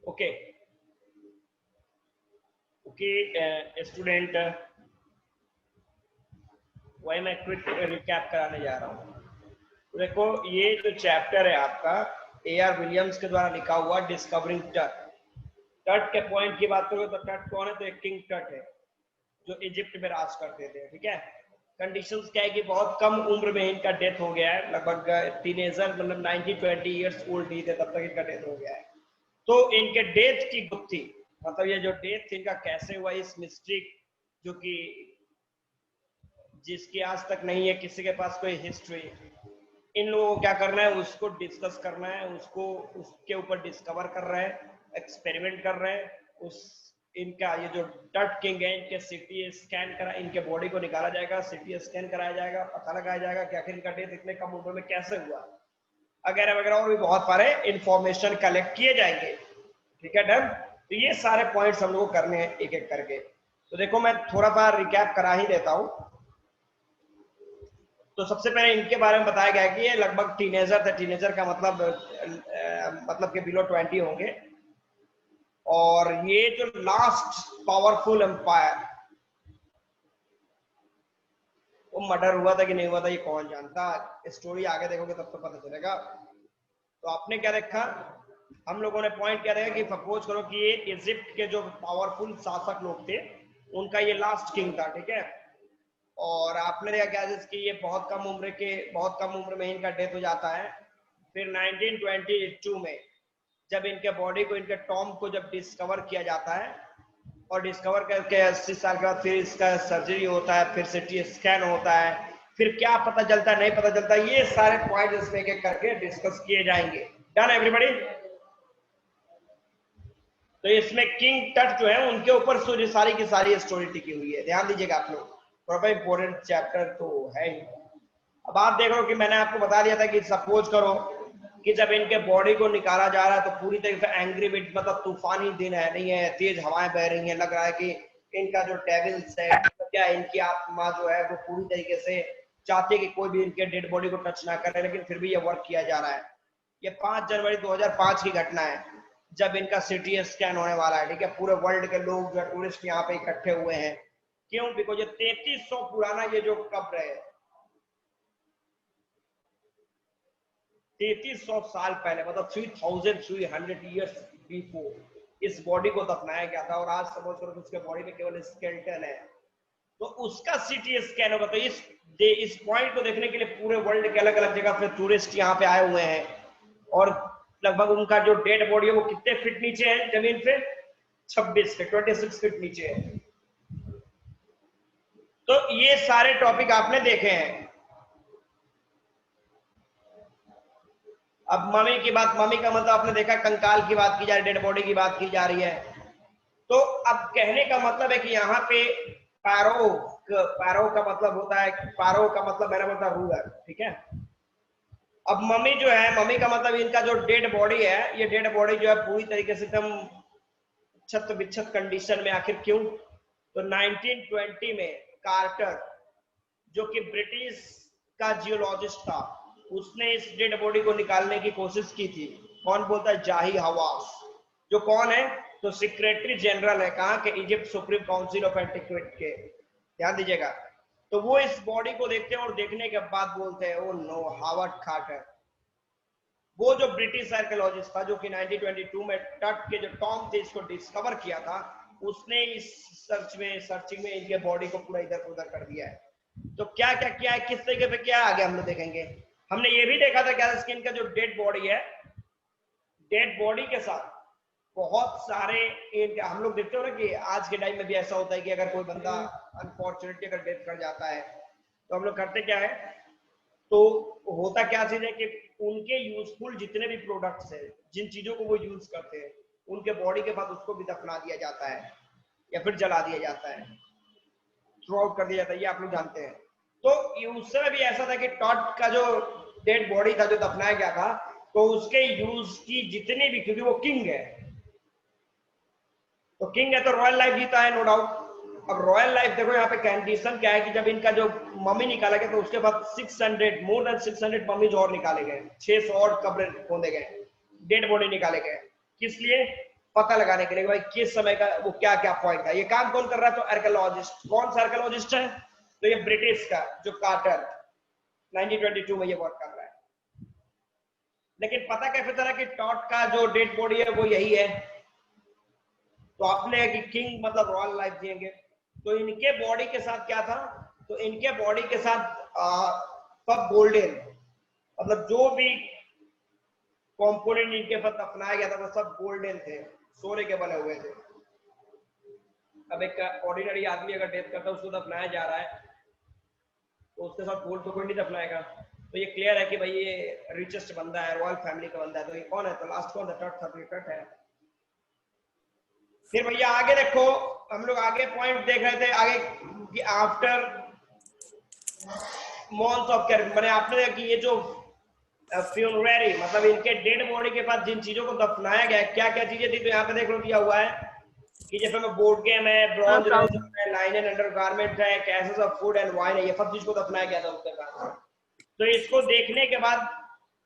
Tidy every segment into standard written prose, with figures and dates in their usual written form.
Okay okay student, वही मैं quick recap कराने जा रहा हूँ। तो देखो, ये जो चैप्टर है आपका A.R. विलियम्स के द्वारा लिखा हुआ डिस्कवरिंग टट। टट के पॉइंट की बात करो तो टट कौन है? तो एक किंग टट है जो इजिप्ट में राज करते थे। ठीक है, कंडीशंस क्या है कि बहुत कम उम्र में इनका डेथ हो गया है, लगभग टीनेजर मतलब 19-20 ईयर्स ओल्ड ही थे तब तक इनका डेथ हो गया है। तो इनके डेथ की गुत्थी, मतलब ये जो डेथ इनका कैसे हुआ, इस मिस्ट्री जो कि जिसकी आज तक नहीं है किसी के पास कोई हिस्ट्री, इन लोगों को क्या करना है, उसको डिस्कस करना है, उसको उसके ऊपर डिस्कवर कर रहे हैं, एक्सपेरिमेंट कर रहे हैं। उस इनका ये जो टट किंग है, इनके सीटी स्कैन करा, इनके बॉडी को निकाला जाएगा, सीटी स्कैन कराया जाएगा, पता लगाया जाएगा कि आखिर इनका डेथ इतने कम उम्र में कैसे हुआ, वगैरह वगैरह, और भी बहुत सारे इंफॉर्मेशन कलेक्ट किए जाएंगे। ठीक है, डन। तो ये सारे पॉइंट्स हम लोग को करने हैं एक एक करके। तो देखो, मैं थोड़ा सा रिकैप करा ही देता हूँ। तो सबसे पहले इनके बारे में बताया गया कि ये लगभग टीनेजर थे। टीनेजर का मतलब के बिलो 20 होंगे। और ये जो लास्ट पावरफुल एम्पायर, वो मर्डर हुआ था कि नहीं हुआ था ये कौन जानता। स्टोरी आगे देखोगे तब तो पता चलेगा। तो आपने क्या देखा, हम लोगों ने पॉइंट क्या देखा कि सपोज करो कि ये इजिप्ट के जो पावरफुल शासक लोग थे उनका ये लास्ट किंग था। ठीक है, और आपने देखा क्या कि ये बहुत कम उम्र में इनका डेथ हो जाता है। फिर 1922 में जब इनके बॉडी को, इनके टॉम को जब डिस्कवर किया जाता है, और डिस्कवर करके 80 साल के बाद फिर इसका सर्जरी होता है, फिर सिटी स्कैन होता है, फिर क्या पता चलता है, नहीं पता चलता, ये सारे पॉइंट इसमें एक एक करके डिस्कस किए जाएंगे। Done everybody? तो इसमें किंग टट जो है उनके ऊपर सारी की सारी स्टोरी टिकी हुई है। ध्यान दीजिएगा आप लोग, थोड़ा इंपोर्टेंट चैप्टर तो है ही। अब आप देखो कि मैंने आपको बता दिया था कि सपोज करो कि जब इनके बॉडी को निकाला जा रहा है तो पूरी तरीके से एंग्री विंड, मतलब तूफानी दिन है, नहीं है, तेज हवाएं बह रही हैं, लग रहा है कि इनका जो डेविल्स है, तो क्या इनकी आत्मा जो है वो पूरी तरीके से चाहती है कि कोई भी इनके डेड बॉडी को टच ना करे, लेकिन फिर भी ये वर्क किया जा रहा है। ये 5 जनवरी 2005 की घटना है जब इनका सिटी स्कैन होने वाला है। ठीक है, पूरे वर्ल्ड के लोग जो टूरिस्ट यहाँ पे इकट्ठे हुए हैं। क्यों? बिकॉज ये 3300 पुराना ये जो कब्र है, 3300 साल पहले, मतलब 3300 ईयर्स बिफोर इस बॉडी को दफनाया गया था। और आज समझ करो उसके बॉडी में केवल स्केलेटन है। तो उसका सीटी स्कैन होगा। तो इस पॉइंट को देखने के लिए पूरे वर्ल्ड के अलग अलग जगह पे टूरिस्ट यहाँ पे आए हुए हैं। और लगभग उनका जो डेड बॉडी है वो कितने फीट नीचे है जमीन से? 26 फीट, 26 फीट नीचे है। तो ये सारे टॉपिक आपने देखे हैं। अब मम्मी की बात, मम्मी का मतलब आपने देखा कंकाल की बात की जा रही, डेड बॉडी की बात की जा रही है। तो अब कहने का मतलब है कि यहाँ पे पैरो का मतलब होता है, पैरो का मतलब मेरा मतलब रूलर। ठीक है, अब मम्मी जो है, मम्मी का मतलब इनका जो डेड बॉडी है, ये डेड बॉडी जो है पूरी तरीके से एकदम छत बिच्छत कंडीशन में। आखिर क्यों? तो 1920 में कार्टर, जो कि ब्रिटिश का जियोलॉजिस्ट था, उसने इस डेड बॉडी को निकालने की कोशिश की थी। कौन बोलता है? जाही हवास, जो कौन है? तो सेक्रेटरी जनरल है, कहाँ के? Egypt supreme council of antiquity के। ध्यान दीजिएगा। तो वो इस बॉडी को देखते हैं और देखने के बाद बोलते हैं, ओ नो, हावर्ड कार्टर, वो जो ब्रिटिश आर्कियोलॉजिस्ट था जो कि 1922 में टट के जो टॉम थे इसको डिस्कवर किया था, उसने इस सर्चिंग में इनके बॉडी को पूरा इधर उधर कर दिया है। तो क्या क्या किया है, किस तरीके पे क्या आगे हम लोग देखेंगे। हमने ये भी देखा था क्या, स्किन का जो डेड बॉडी है, डेड बॉडी के साथ बहुत सारे हम लोग देखते हो ना कि आज के टाइम में भी ऐसा होता है कि अगर कोई बंदा अनफॉर्चुनेटली अगर डेथ कर जाता है तो हम लोग करते क्या है, तो होता क्या चीज है कि उनके यूजफुल जितने भी प्रोडक्ट्स है, जिन चीजों को वो यूज करते हैं, उनके बॉडी के बाद उसको भी दफना दिया जाता है या फिर जला दिया जाता है, थ्रो आउट कर दिया जाता है, ये आप लोग जानते हैं। तो उस समय भी ऐसा था कि टॉट का जो डेड बॉडी था जो दफनाया गया था, तो उसके यूज की जितनी भी, क्योंकि वो किंग है, तो किंग है तो रॉयल लाइफ जीता है, नो डाउट। अब रॉयल लाइफ देखो यहाँ पे कंडीशन क्या है कि जब इनका जो मम्मी निकाला गया तो उसके बाद 600 मोर देन 600 मम्मीज और निकाले गए, 600 और कब्र खोदे गए, डेड बॉडी निकाले गए। किस लिए? पता लगाने के लिए भाई किस समय का वो क्या क्या पॉइंट है। ये काम कौन कर रहा है? तो आर्कियोलॉजिस्ट। कौन सा आर्कियोलॉजिस्ट है? तो ये ब्रिटिश का जो कार्टर 1922 में ये वर्क कर रहा है। लेकिन पता कैसे चला कि टॉट का जो डेड बॉडी है वो यही है? तो आपने कि किंग मतलब रॉयल लाइफ जिएंगे, तो इनके बॉडी के साथ क्या था? तो इनके बॉडी के साथ सब गोल्डन, मतलब जो भी कंपोनेंट इनके साथ अपनाया गया था वो सब गोल्डन थे, सोने के बने हुए थे। अब एक ऑर्डिनरी आदमी अगर डेथ करता है उसको दफनाया जा रहा है तो उसके साथ गोल्ड तो कोई नहीं दफनाएगा। तो ये क्लियर है कि भाई ये रिचेस्ट बंदा है, रॉयल फैमिली का बंदा है। तो ये कौन है? तो लास्ट कौन था? टट है। फिर भैया आगे देखो, हम लोग आगे पॉइंट देख रहे थे आगे कि आफ्टर मॉन्थ ऑफ केयर, मैंने आपने देखा कि ये जो फ्यूनरेरी मतलब इनके डेड बॉडी के पास जिन चीजों को दफनाया गया क्या क्या चीजें थी, तो यहाँ पे देख लो दिया हुआ है कि जैसे में बोर्ड गेम है, ब्रॉन्ज है, लाइन एंड अंडरगारमेंट है, cases of food and wine है, ये सब चीज को दफनाया गया था उसके पास। तो इसको देखने के बाद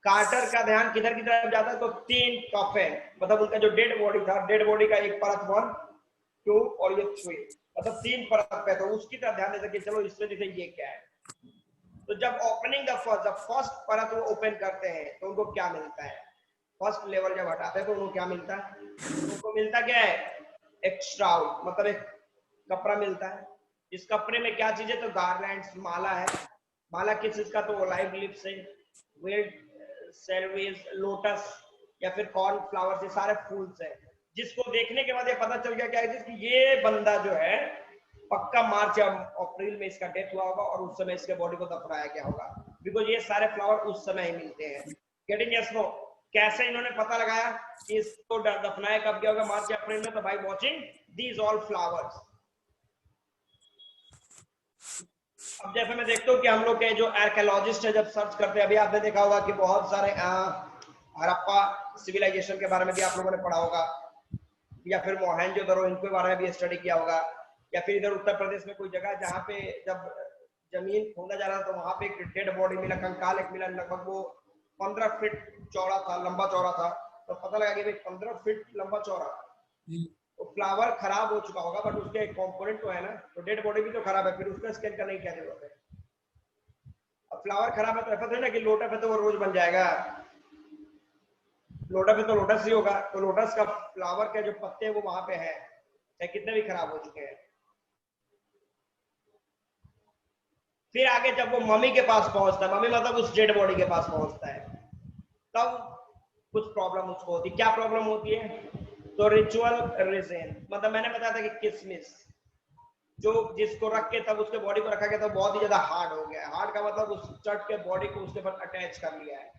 कार्टर का ध्यान किधर की तरफ जाता है? तो 3 कफन, मतलब उनका जो डेड बॉडी था, डेड बॉडी का एक परत 1, 2 और ये 3, मतलब 3 परत पे, तो उसकी तरफ ध्यान देते कि चलो इसमें जैसे ये क्या है। तो जब ओपनिंग द फर्स्ट परत वो ओपन करते हैं तो उनको क्या मिलता है? फर्स्ट लेवल जब हटाते हैं तो उनको क्या मिलता है? उनको मिलता क्या है? एक श्राउड, मतलब एक कपड़ा मिलता है। इस कपड़े में क्या चीज है? तो गार्लैंड्स, माला है। माला किस चीज का? तो ओलाइव लीफ से, वेल्ड सेलवेज, लोटस या फिर कॉर्न फ्लावर से, सारे फूल से। जिसको देखने के बाद ये पता चल गया क्या है कि ये बंदा जो है पक्का मार्च या अप्रैल में इसका डेथ हुआ होगा और उस समय इसके बॉडी को दफनाया गया होगा, बिकॉज ये सारे फ्लावर उस समय ही मिलते हैं। Getting yes no? कैसे इन्होंने पता लगाया कि इसको दफनाया कब गया होगा? मार्च या अप्रैल में। तो by watching these all flowers. अब जैसे मैं देखता हूँ कि हम लोग के जो आर्कियोलॉजिस्ट है जब सर्च करते हैं, अभी आपने देखा होगा कि बहुत सारे हड़प्पा सिविलाइजेशन के बारे में भी आप लोगों ने पढ़ा होगा, या फिर मोहनजोदड़ो, इनके बारे में भी स्टडी किया होगा, या फिर इधर उत्तर प्रदेश में कोई जगह जहाँ पे जब जमीन खोदा जा रहा था तो वहां पे एक डेड बॉडी मिला, कंकाल एक मिला, लगभग वो 15 फीट चौड़ा था, लंबा चौड़ा था। तो पता लगा कि भाई 15 फीट लंबा चौड़ा, तो फ्लावर खराब हो चुका होगा, बट उसके कंपोनेंट तो है ना, तो डेड बॉडी भी तो खराब है, फिर उसका स्कैन करने की क्या जरूरत है? अब फ्लावर खराब है तो ऐसा थोड़ी ना कि लोटस है तो वो रोज बन जाएगा। लोटस है तो लोटस ही होगा, तो लोटस का फ्लावर के जो पत्ते वो वहां पे है, चाहे कितने भी खराब हो चुके हैं। फिर आगे जब वो मम्मी के पास पहुंचता है, मम्मी मतलब उस डेड बॉडी के पास पहुंचता है, तब कुछ प्रॉब्लम उसको होती है। क्या प्रॉब्लम होती है? तो रिचुअल रीजन, मतलब मैंने बताया था कि किसमिस जो जिसको रख के तब उसके बॉडी को रखा गया था बहुत ही ज्यादा हार्ड हो गया है। हार्ड का मतलब उस चट के बॉडी को उसके पर अटैच कर लिया है।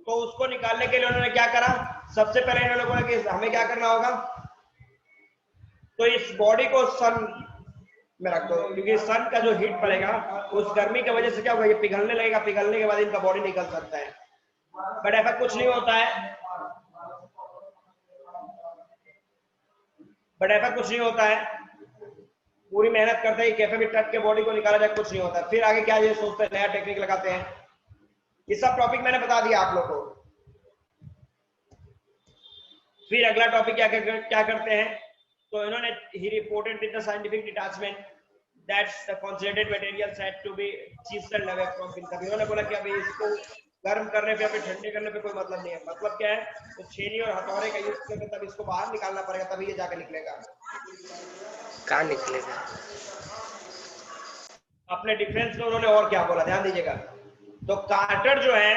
तो उसको निकालने के लिए उन्होंने क्या करा? सबसे पहले इन्होंने बोला कि हमें क्या करना होगा? तो इस बॉडी को सन में रख दो, क्योंकि सन का जो हीट पड़ेगा उस गर्मी की वजह से क्या होगा? ये पिघलने लगेगा, पिघलने के बाद इनका बॉडी निकल सकता है। बट ऐसा कुछ नहीं होता है, पूरी मेहनत करते हैं कैसे भी टट के बॉडी को निकाला जाए, कुछ नहीं होता। फिर आगे क्या ये सोचते हैं, नया टेक्निक लगाते हैं। ये सब टॉपिक मैंने बता दिया आप लोगों को। फिर अगला टॉपिक क्या करते हैं? तो इन्होंने ही reported with the scientific detachment that's the considered materials had to be chiselled away from it। तभी उन्होंने बोला कि अभी इसको गर्म करने पे, अभी ठंडे करने पे कोई मतलब नहीं है। मतलब क्या है? तो छेनी और हथौड़े का यूज करके तब इसको बाहर निकालना पड़ेगा, तभी ये जाकर निकलेगा। कहाँ निकलेगा? अपने डिफेंस में उन्होंने और क्या बोला, ध्यान दीजिएगा। तो कार्टर जो है,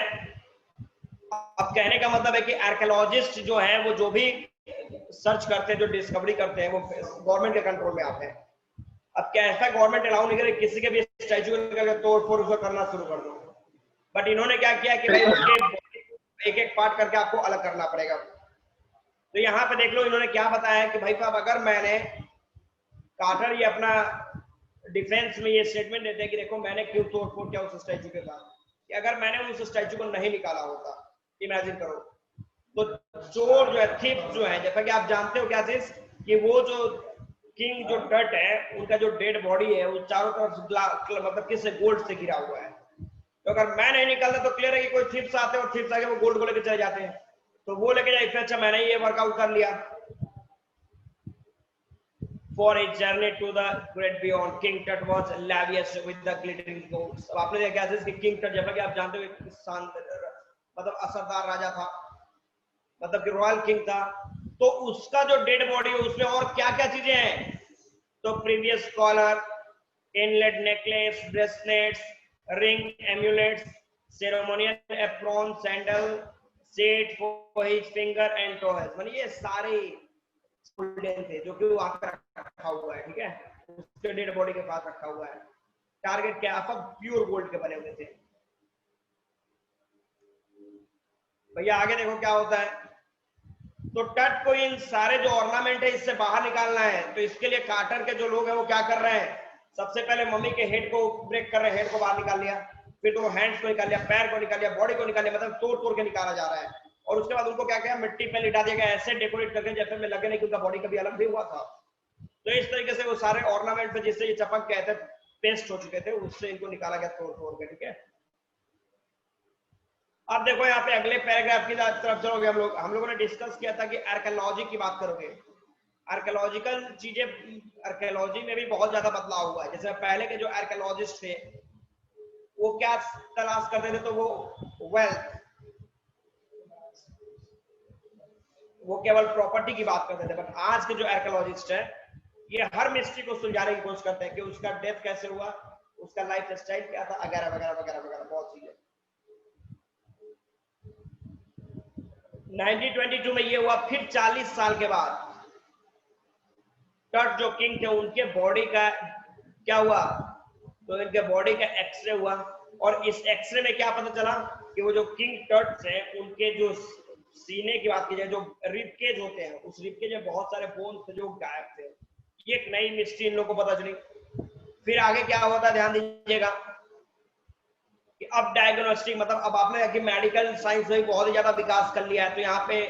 अब कहने का मतलब है कि आर्कियोलॉजिस्ट जो है वो जो भी सर्च करते हैं, जो डिस्कवरी करते हैं, वो गवर्नमेंट के कंट्रोल में आते हैं। अब क्या ऐसा गवर्नमेंट अलाउ नहीं करे किसी के भी स्टैचू को तोड़ फोड़ उसको करना शुरू कर दो। बट इन्होंने क्या किया कि भाई उसके एक एक पार्ट करके आपको अलग करना पड़ेगा। तो यहाँ पे देख लो इन्होंने क्या बताया कि भाई साहब, अगर मैंने कार्टर ये अपना डिफेंस में ये स्टेटमेंट देते हैं कि देखो मैंने क्यों तोड़ फोड़ किया उस स्टैचू के बाद, कि अगर मैंने उस स्टैचू को नहीं निकाला होता, इमेजिन करो, तो चोर जो है, थीफ जो है, जैसा कि आप जानते हो क्या चीज, कि वो जो किंग जो डट है, उनका जो डेड बॉडी है वो चारों तरफ मतलब किससे? गोल्ड से घिरा हुआ है। तो अगर मैं नहीं निकालता तो क्लियर है कि कोई थीफ्स आते हैं और थीफ्स आके वो गोल्ड को लेकर चले जाते हैं। तो वो लेके जाए, इससे अच्छा मैंने ये वर्कआउट कर लिया। for his journey to the great beyond. King Tut was lavish with the glittering gold. अब आपने देखा है कि किंग टट, जैसा कि आप जानते हो, मतलब असरदार राजा था, मतलब कि रॉयल किंग था, तो उसका जो डेड बॉडी है उसमें और क्या क्या चीजें हैं, तो previous collar, inlet necklace, bracelets, ring, amulets, ceremonial apron, sandal, set for his finger and toys, मतलब ये सारे गोल्डन थे जो कि वहां पर रखा हुआ है, ठीक है, उसके डेड बॉडी के पास रखा हुआ है। टारगेट क्या, सब प्योर गोल्ड के बने हुए थे। भैया आगे देखो क्या होता है, तो टट को इन सारे जो ऑर्नामेंट है इससे बाहर निकालना है, तो इसके लिए कार्टर के जो लोग हैं वो क्या कर रहे हैं, सबसे पहले मम्मी के हेड को ब्रेक कर रहे हैं, हेड को बाहर निकाल लिया, फिर तो हैंड्स को निकाल लिया, पैर को निकाल लिया, बॉडी को निकाल लिया, मतलब तोड़ तोड़ के निकाला जा रहा है, और उसके बाद उनको क्या किया, मिट्टी पे लिटा दिया गया, ऐसे डेकोरेट करके जैसे में लगे नहीं कि उनका बॉडी कभी अलग भी हुआ था। तो इस तरीके से वो सारे ऑर्नामेंट थे जिससे ये चपक गए थे, पेस्ट हो चुके थे, उससे इनको निकाला गया तोड़ तोड़ के, ठीक है। अब देखो यहाँ पे अगले पैराग्राफ की तरफ चलोगे, हम लोगों ने डिस्कस किया था कि आर्कियोलॉजी की बात करोगे, आर्कियोलॉजिकल चीजें, आर्कियोलॉजी में भी बहुत ज्यादा बदलाव हुआ है। जैसे पहले के जो आर्कियोलॉजिस्ट थे वो क्या तलाश करते थे, तो वो वेल्थ, वो केवल प्रॉपर्टी की बात करते थे, बट आज के जो आर्कियोलॉजिस्ट है ये हर मिस्ट्री को सुलझाने की कोशिश करते हैं कि उसका डेथ कैसे हुआ, उसका लाइफ स्टाइल क्या था, वगैरह वगैरह वगैरह वगैरह, बहुत चीजें। 1922 में ये हुआ, फिर 40 साल के बाद टट जो किंग थे उनके बॉडी का क्या हुआ, तो इनके बॉडी का एक्सरे हुआ, और इस एक्सरे में क्या पता चला कि वो जो किंग टट्स हैं उनके जो सीने की बात की जाए, जो रिबकेज होते हैं, उस रिबकेज में बहुत सारे बोन्स थे जो गायब थे। ये एक नई मिस्ट्री इन लोगों को पता चली। फिर आगे क्या हुआ था, ध्यान दीजिएगा कि अब डायग्नोस्टिक, मतलब अब आपने कि मेडिकल साइंस में बहुत ही ज्यादा विकास कर लिया है, तो यहाँ पे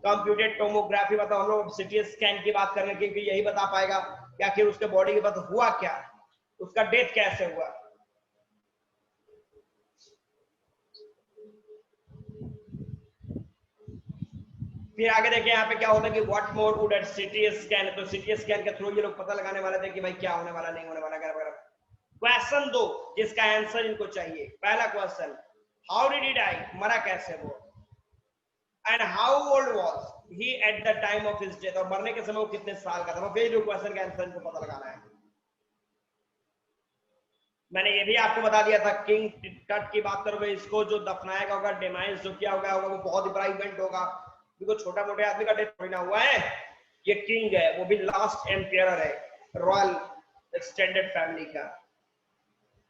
कंप्यूटेड टोमोग्राफी, मतलब हम लोग सिटी स्कैन की बात करेंगे, क्योंकि यही बता पाएगा कि आखिर उसके बॉडी के बाद हुआ क्या, उसका डेथ कैसे हुआ। फिर आगे देखिए यहाँ पे क्या होता है कि what more would CT scan, तो सिटी स्कैन के थ्रू ये लोग पता लगाने वाले थे कि भाई क्या होने वाला, नहीं होने वाला, वगैरह। क्वेश्चन 2 जिसका आंसर इनको चाहिए, पहला question, how did he die, मरा कैसे वो, and how old was he at the time of his death, और मरने के समय वो कितने साल का था। फिर जो क्वेश्चन का आंसर इनको पता लगाना है। मैंने ये भी आपको बता दिया था, किंग टट की बात करोगे, इसको जो दफनाया होगा, डिमाइस जो किया होगा वो बहुत ही बड़ा इवेंट होगा, क्योंकि छोटा मोटे आदमी का डेथ थोड़ी ना हुआ है, ये किंग है, वो भी लास्ट एम्पायर है रॉयल एक्सटेंडेड फैमिली का,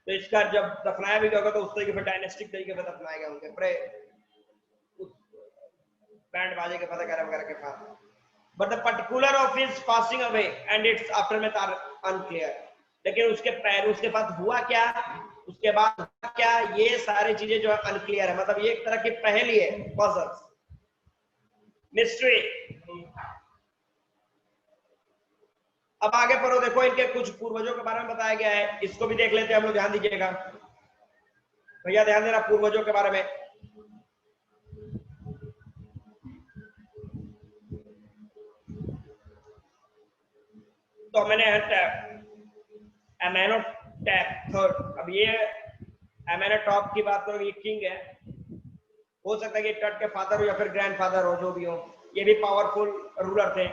तो इसका जब दफनाया भी होगा तो उस तरीके से डायनेस्टिक तरीके से दफनाया गया उनके पूरे बैंड बाजे के पता वगैरह के साथ। But the particular of his passing away and its aftermath are unclear, लेकिन उसके पास हुआ क्या, उसके बाद क्या, ये सारी चीजें जो है अनक्लियर है, मतलब ये एक तरह की पहेली है, पजल, मिस्ट्री। अब आगे पढ़ो, देखो इनके कुछ पूर्वजों के बारे में बताया गया है, इसको भी देख लेते हैं हम लोग, ध्यान दीजिएगा भैया, ध्यान देना पूर्वजों के बारे में। तो मैंने एमेनोटैप थर्ड, अब ये एमेनोटॉप की बात करो, ये किंग है, हो सकता है कि टट के फादर हो या फिर ग्रैंडफादर हो, जो भी हो, ये भी पावरफुल रूलर थे,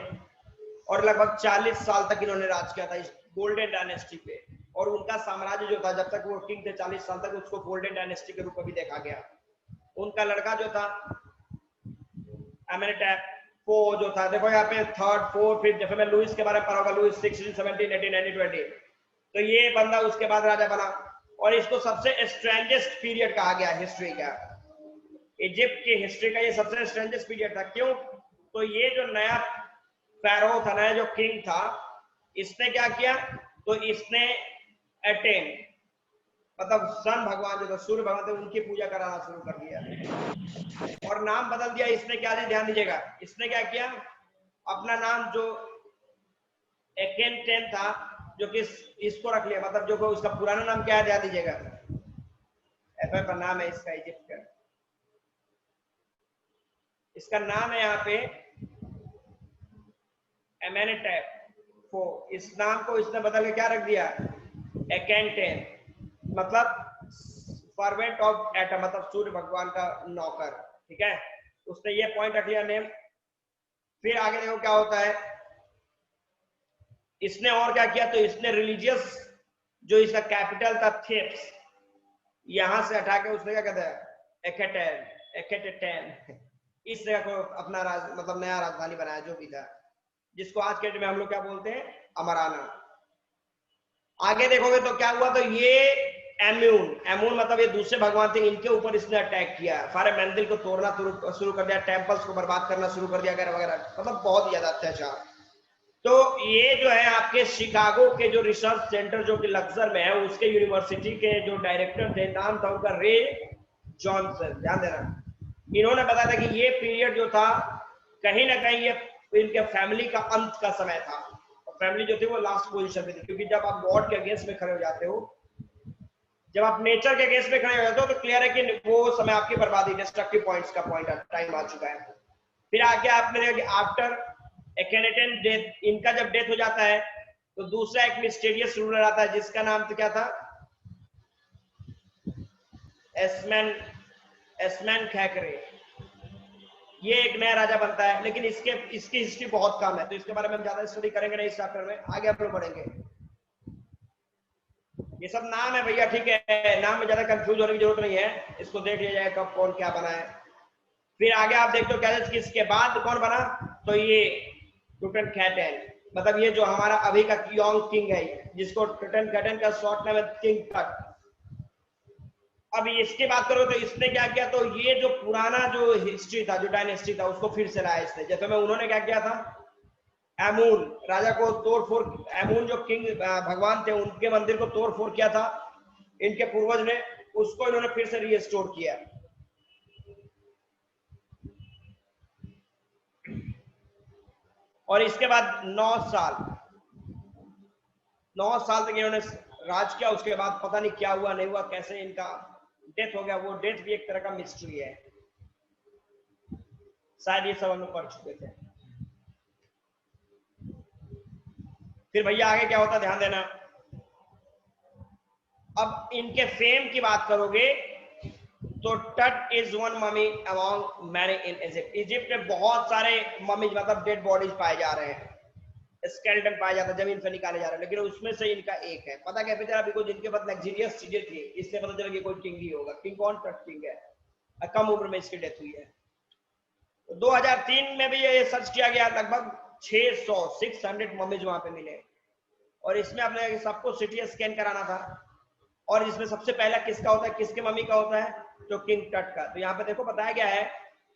और लगभग 40 साल तक इन्होंने राज किया था इस गोल्डन डायनेस्टी पे, और उनका साम्राज्य जो था, जब तक वो किंग थे 40 साल तक, उसको गोल्डन डायनेस्टी के रूप में भी देखा गया। उनका लड़का जो था एमेनोटैप को जो था, देखो यहाँ पे थर्ड फोर्थ, फिर जैसे मैं लुइस के बारे में पढ़ा होगा, लुइस 16, 17, 18, 19, 20, तो ये बंदा उसके बाद राजा बना, और इसको सबसे स्ट्रेंजेस्ट पीरियड कहा गया हिस्ट्री का, इजिप्ट की हिस्ट्री का ये सबसे स्ट्रेंजेस्ट पीरियड था। क्यों, तो ये जो नया फैरो था, नया जो किंग था, इसने क्या किया, तो इसने अटेन, मतलब सन भगवान जो था, सूर्य भगवान थे, उनकी पूजा कराना शुरू कर दिया, और नाम बदल दिया इसने, क्या दिया, ध्यान दीजिएगा, इसने क्या किया, अपना नाम जो एकेन था, जो कि इसको रख लिया, मतलब जो उसका पुराना नाम क्या है, ध्यान दीजिएगा, एफ का नाम है इसका इजिप्ट का, इसका नाम है यहाँ पे एमेनोटैप, इस नाम को इसने बदल के क्या रख दिया, एकेंटेन, मतलब सर्वेंट ऑफ एटम, मतलब सूर्य भगवान का नौकर, ठीक है, उसने ये पॉइंट रख लिया नेम। फिर आगे देखो क्या होता है, इसने और क्या किया, तो इसने रिलीजियस जो इसका कैपिटल था थेप्स, यहां से हटा के उसने क्या कहता है, एकेटेन, इस जगह को अपना मतलब नया राजधानी बनाया जो भी था, जिसको आज के डेट में हम लोग क्या बोलते हैं, अमराना। आगे देखोगे तो क्या हुआ, तो ये एम्यून मतलब ये दूसरे भगवान थे, इनके ऊपर इसने अटैक किया, सारे मंदिर को तोड़ना शुरू कर दिया, टेम्पल्स को बर्बाद करना शुरू कर दिया वगैरह वगैरह, मतलब बहुत ज्यादा अत्याचार। तो ये जो है आपके शिकागो के जो रिसर्च सेंटर जो कि लक्सर में है, उसके यूनिवर्सिटी के जो डायरेक्टर थे, नाम था उनका रे जॉनसन, ध्यान देना। इन्होंने बताया था कि ये पीरियड जो था कहीं ना कहीं ये इनके फैमिली का अंत का समय था, और फैमिली जो थी वो लास्ट पोजीशन में थी, क्योंकि जब आप गॉड के अगेंस्ट में खड़े हो जाते हो, जब आप नेचर के अगेंस्ट में खड़े हो जाते हो, तो क्लियर है कि वो समय आपकी बर्बादी, डिस्ट्रक्टिव पॉइंट्स का पॉइंट टाइम आ चुका है। फिर आगे आपने देखा कि आफ्टर एकेनेटन डेथ, इनका जब डेथ हो जाता है, तो दूसरा एक मिस्टीरियस रूलर आता है, जिसका नाम तो क्या था, एस्मैन खैकरे। ये एक नया राजा बनता है, लेकिन इसकी हिस्ट्री बहुत कम है, तो इसके बारे में हम ज्यादा स्टडी करेंगे नहीं इस चैप्टर में, आगे हम लोग बढ़ेंगे। ये सब नाम है भैया, ठीक है, नाम में ज्यादा कंफ्यूज होने की जरूरत नहीं है, इसको देख लिया जाए कब कौन क्या बना है। फिर आगे आप देखते हो क्या है, इसके बाद कौन बना, तो ये टुटनखैटन, मतलब ये जो हमारा अभी का योंग किंग है, जिसको टुटनखैटन का शॉर्ट नाम है किंग टट। अब इसकी बात करो तो इसने क्या किया, तो ये जो पुराना जो हिस्ट्री था, जो डायनेस्टी था, उसको फिर से लाया इसने। जैसे में उन्होंने क्या किया था, एमून राजा को तोड़फोड़, एमून जो किंग भगवान थे, उनके मंदिर को तोड़फोड़ किया था इनके पूर्वज ने, उसको इन्होंने फिर से रीस्टोर किया। और इसके बाद 9 साल तक इन्होंने राज किया। उसके बाद पता नहीं क्या हुआ, नहीं हुआ, कैसे इनका डेथ हो गया, वो डेथ भी एक तरह का मिस्ट्री है, शायद ये सब हम लोग पढ़ चुके थे। फिर भैया आगे क्या होता, ध्यान देना। अब इनके फेम की बात करोगे तो टट is one mummy among many in Egypt. Egypt में बहुत सारे ममी मतलब डेड बॉडीज पाए जा रहे हैं, स्केलेटन पाया जाता है, जमीन से निकाले जा रहे हैं, लेकिन उसमें से इनका एक है। पता क्या बेचारा, अभी जिनके पास लग्जरियस चीजें थी, इससे पता चला कि कोई किंग ही होगा। किंग कौन, टट किंग है, कम उम्र में इसकी डेथ हुई है। तो 2003 में भी ये सर्च किया गया, लगभग 600 मम्मीज वहां पे मिले, और इसमें अपने सबको सिटी स्कैन कराना था, और इसमें सबसे पहला किसका होता है, किसके मम्मी का होता है, तो किंग टट का। तो यहाँ पे देखो बताया गया है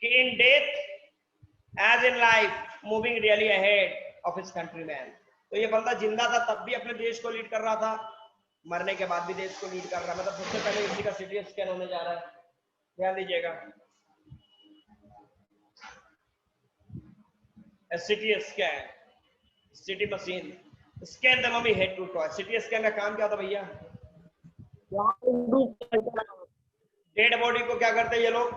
कि in death as in life moving really ahead of his countryman. तो ये बंदा जिंदा था तब भी अपने देश को लीड कर रहा था, मरने के बाद भी देश को लीड कर रहा है, मतलब सबसे पहले इसी का सिटी स्कैन होने जा रहा है, ध्यान दीजिएगा। CT scan, CT machine scan the mummy head to toy. CT scan का काम क्या था भैया, डेड बॉडी को क्या करते हैं ये लोग,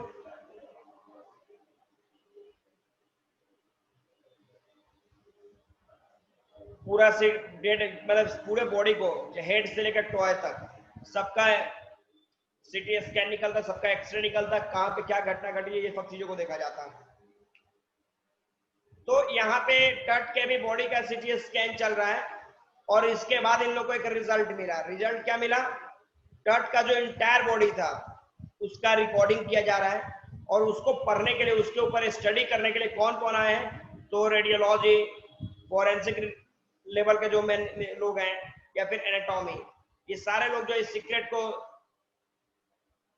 पूरा से डेड मतलब पूरे बॉडी को हेड से लेकर टॉय तक सबका सिटी स्कैन निकलता, सबका एक्सरे निकलता, कहां पे क्या घटना घटी है, ये सब चीजों को देखा जाता है। तो यहाँ पे टट के भी बॉडी का सिटी स्कैन चल रहा है, और इसके बाद इन लोगों को एक रिजल्ट मिला। रिजल्ट क्या मिला, टट का जो इंटायर बॉडी था उसका रिकॉर्डिंग किया जा रहा है, और उसको पढ़ने के लिए, उसके ऊपर स्टडी करने के लिए कौन कौन आए हैं, तो रेडियोलॉजी, फॉरेंसिक लेवल के जो लोग हैं, या फिर एनाटॉमी, ये सारे लोग जो इस सीक्रेट को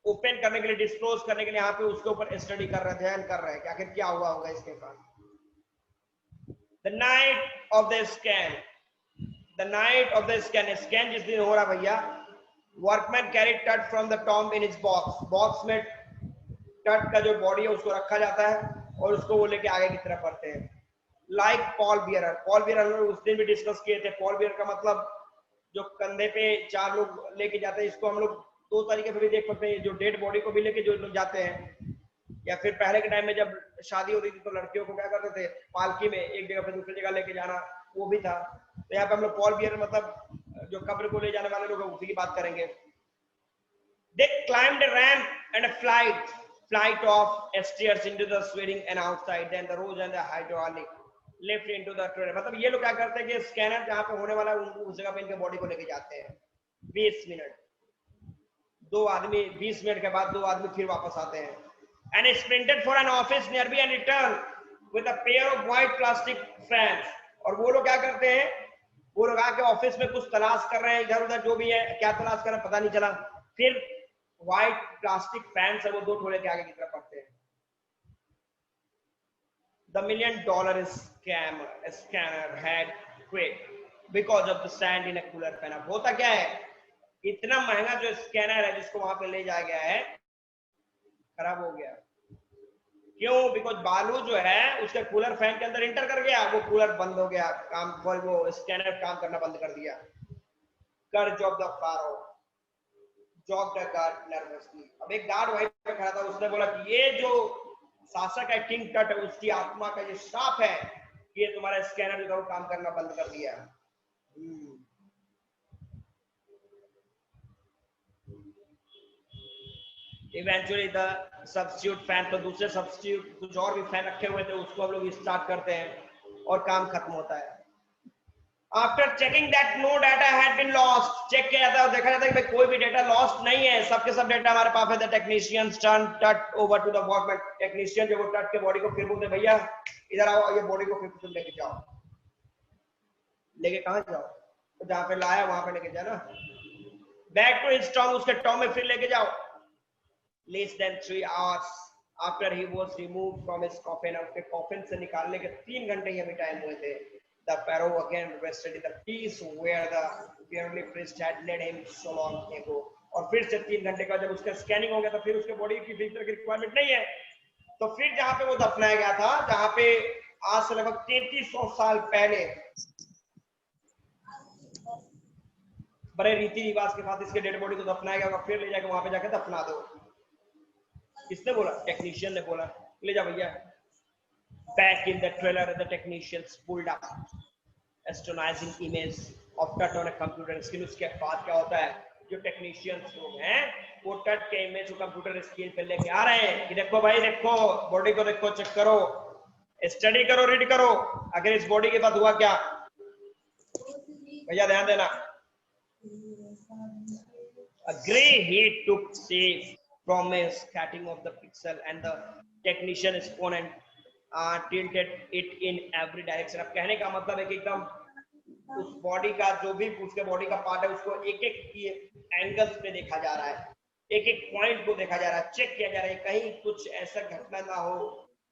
ओपन करने के लिए, डिस्क्लोज करने के लिए यहाँ पे उसके ऊपर स्टडी कर रहे थे, ध्यान कर रहे हैं कि आखिर क्या हुआ होगा इसके साथ। The night of the scan, the night of the scan, scan जिस दिन हो रहा भैया, workman carried Tut from the tomb in his box. Box में टट का जो बॉडी है उसको रखा जाता है, और उसको वो लेके आगे की तरफ बढ़ते हैं। Like Paul bearer, Paul bearer उस दिन भी डिस्कस किए थे। पॉल बियरर का मतलब जो कंधे पे 4 लोग लेके जाते हैं, इसको हम लोग 2 तरीके से भी देख सकते हैं, जो डेड बॉडी को भी लेके जो लोग जाते हैं, या फिर पहले के टाइम में जब शादी होती थी तो लड़कियों को क्या करते थे, पालकी में एक जगह पे दूसरी जगह लेके जाना, वो भी था। तो यहाँ पे हम लोग पॉल बियर मतलब जो कब्र को ले जाने वाले लोग उसी की बात करेंगे। They climbed a ramp and a flight of stairs into the swelling and outside, then the rose and the hydraulic lift into the train। मतलब ये लोग क्या करते हैं कि स्कैनर जहाँ पे होने वाला है उस जगह पे इनके बॉडी को लेके जाते हैं। 20 मिनट, 2 आदमी 20 मिनट के बाद 2 आदमी फिर वापस आते हैं। And sprinted for an office nearby and returned with a pair of white plastic fans। और वो लोग क्या करते हैं, वो लोग आके ऑफिस में कुछ तलाश कर रहे हैं इधर उधर, जो भी है क्या तलाश कर रहे हैं पता नहीं चला, फिर व्हाइट प्लास्टिक फैंस है वो 2 ठोले के आगे की तरफ पड़ते हैं। The $1 million scanner had quit because of the sand in a cooler fan। अब होता क्या है, इतना महंगा जो स्कैनर है जिसको वहां पे ले जाया गया है खराब हो गया। क्यों? बिकॉज बालू जो है उसके कूलर फैन के अंदर इंटर कर गया, वो कूलर बंद हो गया, काम वो स्कैनर काम करना बंद कर दिया। Curse of the pharaoh job the guard nervously. अब एक गार्ड वहीं पे खड़ा था, उसने बोला कि ये जो शासक है किंग टट है, उसकी आत्मा का ये श्राप है कि ये तुम्हारा स्कैनर जो काम करना बंद कर दिया। इवेंचुअली द सब्स्टिट्यूट फैन, तो दूसरे सब्स्टिट्यूट कुछ और भी फैन रखे हुए थे उसको हम लोग स्टार्ट करते हैं और काम खत्म होता है। After checking that no data had been lost, check किया जाता है और देखा जाता है कि कोई भी डाटा लॉस्ट नहीं है, सबके सब डाटा हमारे पास है। The technicians turn Tut over to the workman, technician जो वो टट के बॉडी को फिर बोलते भैया इधर आओ, ये बॉडी को फिर तुम लेके जाओ। लेके कहां जाओ? तो जहां पे लाया वहां पे लेके जाना। बैक टू हिज टॉम, उसके टॉम में फिर लेके जाओ। Less than 3 hours after he was removed from his coffin, उसके कॉफिन से निकालने के 3 घंटे ही अभी टाइम हुए थे। The pharaoh again rested in the peace where the early priest had led him so long ago। और फिर से 3 घंटे का जब उसका स्कैनिंग हो गया तो फिर उसके बॉडी की फिर की रिक्वायरमेंट नहीं है, तो फिर जहां पे वो दफनाया गया था, जहां पे आज से लगभग 3300 साल पहले बड़े रीति रिवाज के साथ इसके डेड बॉडी को दफनाया गया, फिर ले जाके वहां पे जाके दफना दो। किसने बोला? टेक्नीशियन ने बोला, ले जा भैया। Back in the trailer, the technicians pulled up astonishing image of Tut on a computer screen। उसके बाद क्या होता है, जो टेक्नीशियंस लोग हैं वो टट के इमेज को कंप्यूटर स्क्रीन पे लेके आ रहे हैं कि देखो भाई, देखो बॉडी को, देखो चेक करो, स्टडी करो, रीड करो, आखिर इस बॉडी के बाद हुआ क्या। भैया ध्यान देना। A gray heat took shape from a scattering of the pixel and the technician exponent tilted it in every direction। अब कहने का मतलब है कि एकदम उस बॉडी का जो भी उसके बॉडी का पार्ट है उसको एक एक एंगल्स पे देखा जा रहा है, एक एक पॉइंट को देखा जा रहा है, चेक किया जा रहा है, कहीं कुछ ऐसा घटना ना हो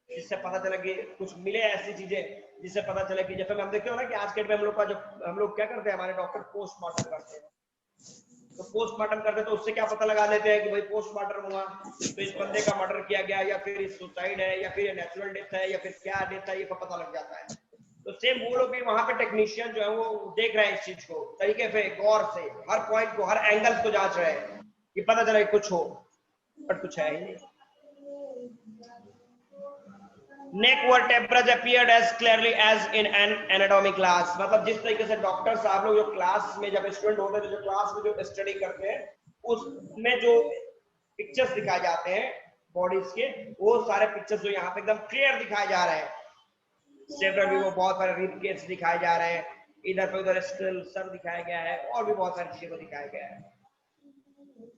जिससे पता चले कि कुछ मिले ऐसी चीजें जिससे पता चले कि जैसे हम देखते हो ना कि आज के डेट में हम लोग का जो हम लोग क्या करते हैं, हमारे डॉक्टर पोस्टमार्टम करते हैं, तो पोस्टमार्टम करते तो उससे क्या पता लगा लेते हैं कि भाई पोस्टमार्टम हुआ तो इस बंदे का मर्डर किया गया, या फिर सुसाइड है, या फिर नेचुरल डेथ है, या फिर क्या डेथ है, ये पता लग जाता है। तो सेम वो लोग भी वहां पे टेक्नीशियन जो है वो देख रहे हैं इस चीज को तरीके से, गौर से, हर पॉइंट को, हर एंगल को जांच रहे हैं कि पता चले कुछ हो, बट कुछ है ही नहीं। Neck vertebrae appeared as clearly as in an anatomy class। मतलब जिस तरीके से डॉक्टर साहब लोग जो क्लास में जब स्टूडेंट होते हैं, जो क्लास में जो स्टडी करते हैं उसमें जो पिक्चर्स दिखाए जाते हैं बॉडीज के, वो सारे पिक्चर्स जो यहाँ पे एकदम क्लियर दिखाए जा रहे हैं। सेवरल भी वो बहुत सारे रिब केस दिखाए जा रहे हैं, इधर पे उधर स्केल सर दिखाया गया है, और भी बहुत सारी चीजों को दिखाया गया है।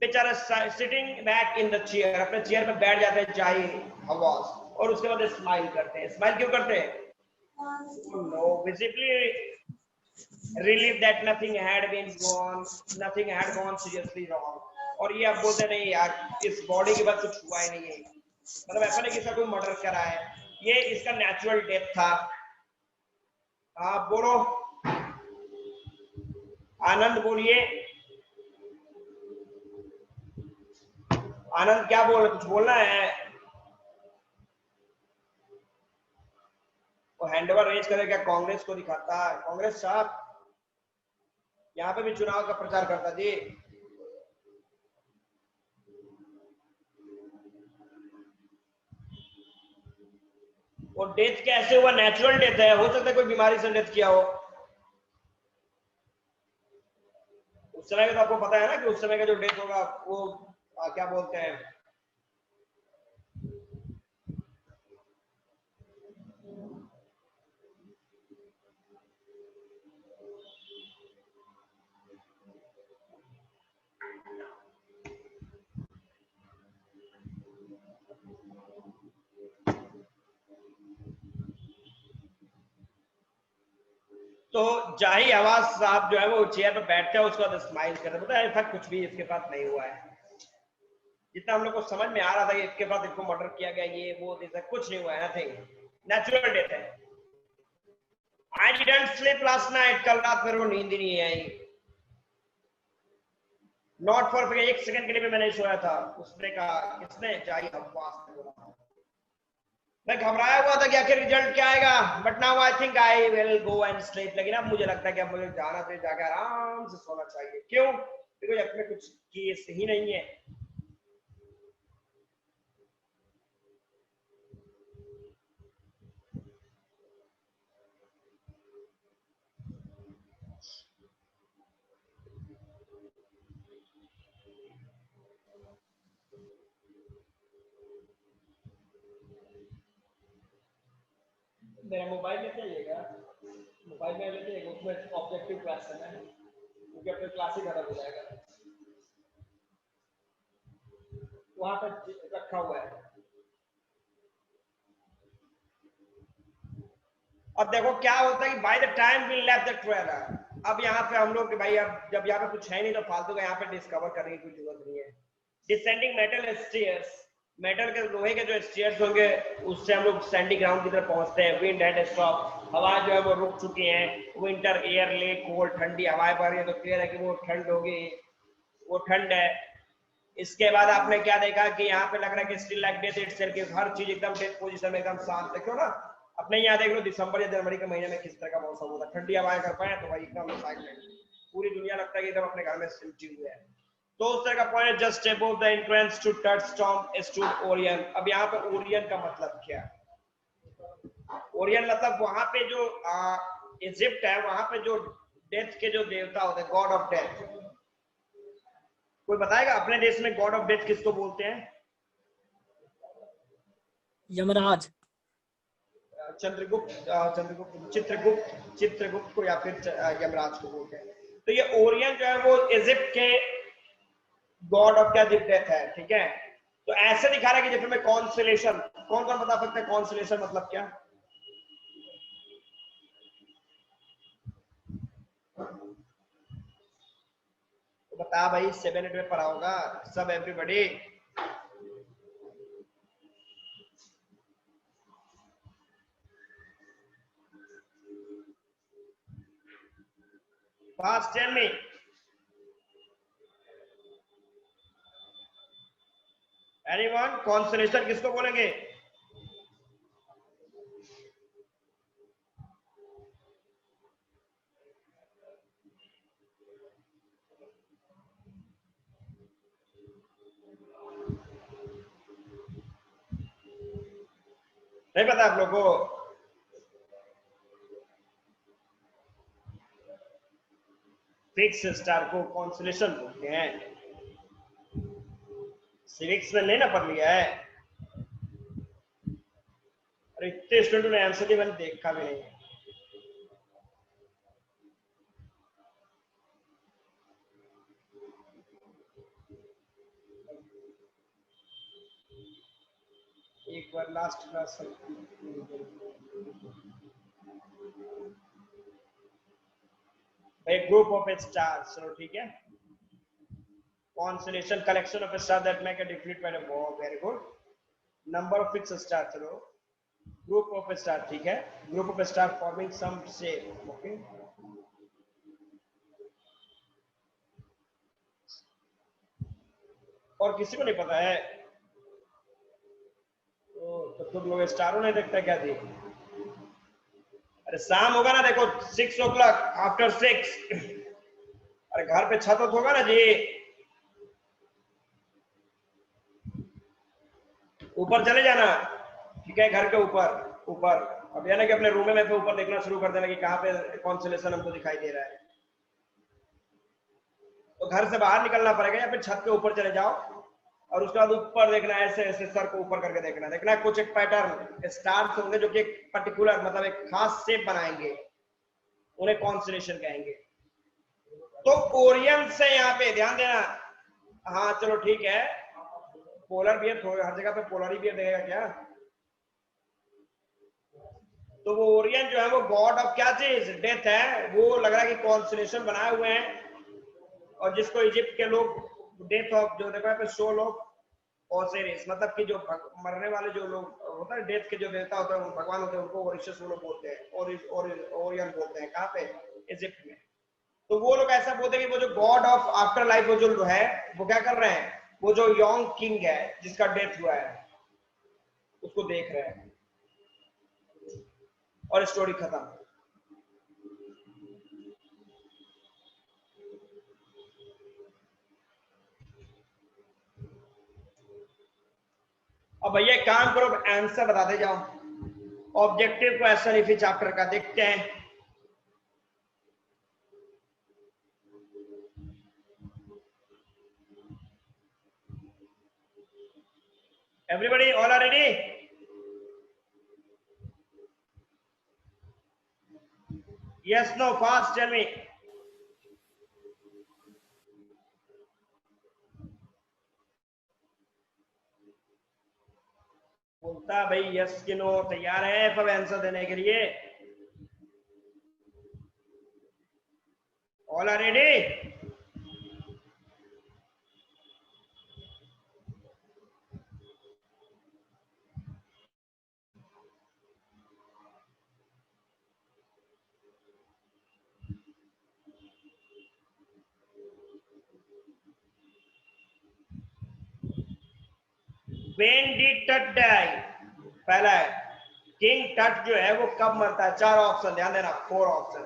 बेचारा sitting back in the chair, अपने चेयर पे बैठ जाते हैं चाहे हवास, और उसके बाद स्माइल करते हैं। स्माइल क्यों करते हैं? No visibly relieve that nothing had been gone, nothing had gone seriously wrong. और ये आप बोलते नहीं यार इस बॉडी के बाद कुछ हुआ ही नहीं है, मतलब ऐसा नहीं कि इसका कोई मर्डर करा है, ये इसका नेचुरल डेथ था। आप बोलो, आनंद बोलिए, आनंद क्या बोल, कुछ बोलना है? वो हैंड ओवर रेज करेगा, कांग्रेस को दिखाता है। कांग्रेस साहब यहाँ पे भी चुनाव का प्रचार करता जी। वो डेथ कैसे हुआ? नेचुरल डेथ है, हो सकता है कोई बीमारी से डेथ किया हो। उस समय का तो आपको पता है ना कि उस समय का जो डेथ होगा वो क्या बोलते हैं, तो जाही आवाज साहब जो है वो चेयर पे बैठते हैं, उसके बाद स्माइल करते हैं, पता है ऐसा कुछ भी इसके साथ नहीं हुआ है। जितना हम लोग को समझ में आ रहा था कि इसके बाद इसको मर्डर किया गया, ये वो ऐसा कुछ नहीं हुआ है, नथिंग, नेचुरल डेथ है। I didn't sleep last night, कल रात मेरे को नींद ही नहीं आई, नॉट फॉर एक सेकंड के लिए भी मैं नहीं सोया था। उसने कहा, किसने, जाही आवाज ने बोला। मैं घबराया हुआ था कि आखिर रिजल्ट क्या आएगा, but now I think I will go and sleep. लेकिन अब मुझे लगता है कि अब मुझे जाना चाहिए, जाकर आराम से सोना चाहिए। क्यों? क्योंकि अपने कुछ केस ही नहीं है। मेरा मोबाइल में चाहिएगा, मोबाइल में लेते हैं, उसमें ऑब्जेक्टिव क्वेश्चन है, क्योंकि अपने क्लास ही खत्म हो जाएगा। वहां पर रखा हुआ है। अब देखो क्या होता है कि by the time we left the trailer, अब यहाँ पे हम लोग भाई, अब जब यहाँ पे कुछ है नहीं तो फालतू का यहाँ पे डिस्कवर करने की कोई जरूरत नहीं है। डिसेंडिंग मेटल स्टेयर्स, मेटल के लोहे के जो स्टेयर्स होंगे उससे हम लोग सैंडी ग्राउंड की तरफ पहुंचते हैं। विंड एंड स्टॉप, हवा जो है वो रुक चुकी है। विंटर एयर ले कोल्ड, ठंडी हवाएं बह रही है, तो क्लियर है कि वो ठंड होगी, वो ठंड है। इसके बाद आपने क्या देखा कि यहाँ पे लग रहा है कि स्टिल लाइक डेथ इटसेल्फ, की हर चीज एकदम डेथ पोजीशन में, एकदम शांत। देखो ना अपने यहाँ देख लो दिसंबर या जनवरी के महीने में किस तरह का मौसम होता है, ठंडी हवाएं कर पाए तो भाई एकदम साइलेंट, पूरी दुनिया लगता है कि एकदम अपने घर में सिमटी हुई है। तो उस तरह का point, just above the entrance to touch storm stood Orion. अब यहाँ पे ओरियन का मतलब क्या है? ओरियन मतलब वहां पे जो इजिप्ट है, वहां पे जो डेथ के जो देवता होते हैं, गॉड ऑफ डेथ। कोई बताएगा अपने देश में गॉड ऑफ डेथ किसको बोलते हैं? यमराज। चंद्रगुप्त, चित्रगुप्त को या फिर यमराज को बोलते हैं। तो ये ओरियन जो है वो इजिप्ट के गॉड ऑफ क्या डेथ है, ठीक है। तो ऐसे दिखा रहा है कि जैसे में कॉन्सलेशन, कौन कौन बता सकता है कॉन्सलेशन मतलब क्या? तो बता भाई, 7-8 में पढ़ा होगा सब, everybody. Fast tell me. Anyone, consolation किसको बोलेंगे? नहीं पता आप लोगों को? फिक्स स्टार को कॉन्सलेशन बोलते हैं। सिविक्स में नहीं ना पढ़ लिया है? अरे इतने स्टूडेंट ने आंसर दिया, मैंने देखा भी नहीं। एक बार last class group of stars, चलो ठीक है। Constellation, collection of star that make a different kind of, very good. Number of fix star, चलो। ग्रुप ऑफ स्टार, ठीक है। Group of star forming some shape, okay. और किसी को नहीं पता है? तो तुम लोग स्टारों नहीं देखता क्या थी? अरे शाम होगा ना, देखो 6 o'clock, आफ्टर 6। अरे घर पे छत होगा ना जी, ऊपर चले जाना, ठीक है, घर के ऊपर ऊपर। अब यानी कि अपने रूम में पे ऊपर देखना शुरू कर देना कि कहाँ पे कॉन्सलेशन हमको दिखाई दे रहा है। तो घर से बाहर निकलना पड़ेगा या फिर छत के ऊपर चले जाओ और उसके बाद ऊपर देखना है, ऐसे ऐसे सर को ऊपर करके देखना है कुछ एक पैटर्न स्टार्स होंगे जो कि एक पर्टिकुलर मतलब एक खास शेप बनाएंगे, उन्हें कॉन्स्टेलेशन कहेंगे। तो ओरियन से यहाँ पे ध्यान देना। हाँ चलो ठीक है, पोलर बियर हर जगह पे पोलर ही बियर देगा क्या? तो वो ओरियन जो है वो गॉड ऑफ क्या चीज, डेथ है। वो लग रहा है कि कॉन्स्टेलेशन बनाए हुए हैं, और जिसको इजिप्ट के लोग डेथ ऑफ जो देखा पे सोल ऑफ ओसिरिस, मतलब कि जो मरने वाले जो लोग होता है, डेथ के जो देवता होते हैं भगवान होते हैं, उनको ओरिशस वो लोग बोलते हैं, ओरियन बोलते हैं। कहाँ पे? इजिप्ट में। तो वो लोग ऐसा बोलते हैं कि वो जो गॉड ऑफ आफ्टर लाइफ वो जो है वो क्या कर रहे हैं, वो जो यंग किंग है जिसका डेथ हुआ है उसको देख रहे हैं, और स्टोरी खत्म। अब भैया काम करो, आंसर बताते जाओ। ऑब्जेक्टिव क्वेश्चन इसी चैप्टर का देखते हैं। Everybody all are ready? Yes no fast tell me. बोलता भाई यस कि नो, तैयार है सब आंसर देने के लिए? All are ready? When did Tut die? पहला है किंग टट जो है वो कब मरता है? 4 ऑप्शन ध्यान देना, 4 option.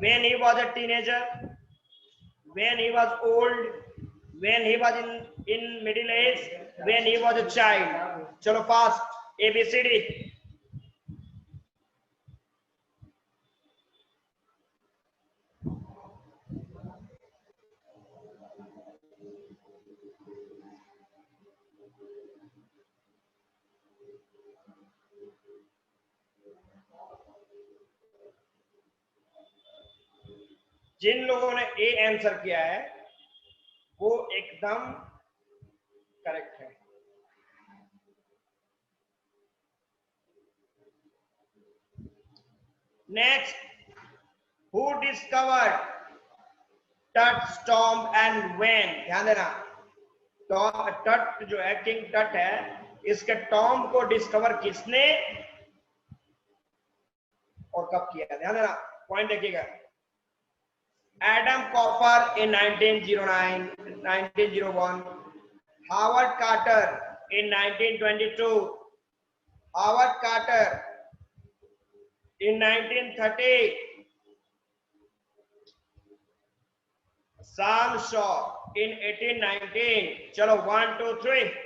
When he was a teenager, when he was old, when he was in middle age, when he was a child। चलो फास्ट, ABCD। जिन लोगों ने ए आंसर किया है वो एकदम करेक्ट है। नेक्स्ट, हु डिस्कवर्ड टट टॉम्ब एंड व्हेन? ध्यान देना, टट जो है किंग टट है, इसके टॉम्ब को डिस्कवर किसने और कब किया? ध्यान देना, पॉइंट देखिएगा। Adam Copper in 1909, 1901, Howard Carter in 1922, Howard Carter in 1930, Sam Shaw in 1819। चलो 1 2 3।